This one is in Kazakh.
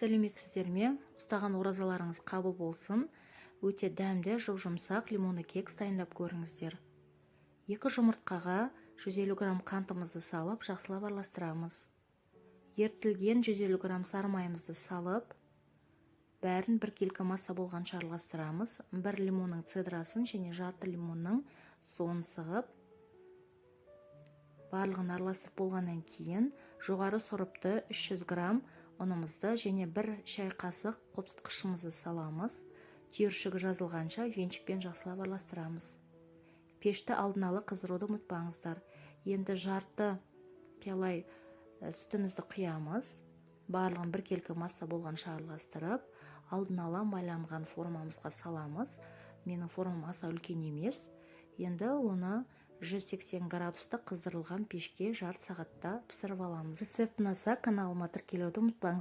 сәлеметсіздер ме? Ұстаған оразаларыңыз қабыл болсын. Өте дәмді, жұп-жұмсақ лимонды кекс дайындап көріңіздер. 2 жұмыртқаға 150 грамм қантымызды салып, жақсылап араластырамыз. Ерітілген 150 грамм сары майымызды салып, бәрін біркелкі масса болғанша араластырамыз. 1 лимонның цедрасын және жарты лимонның суын сығып, барлығын араластырып болғаннан кейін жоғары сұрыпты 300 грамм ұнымызды және 1 шай қасық қопсытқышымызды саламыз. Түйіршігі жазылғанша венчикпен жақсылап араластырамыз. Пешті алдын ала қыздыруды ұмытпаңыздар. Енді жарты пиала сүтімізді құямыз. Барлығын біркелкі масса болғанша араластырып, алдын ала майланған формамызға саламыз. Менің формам аса үлкен емес. Енді оны 180 градуста қыздырылған пешке жарты сағатта пісіріп аламыз. Рецепт ұнаса каналыма тіркелуді ұмытпаңыздар.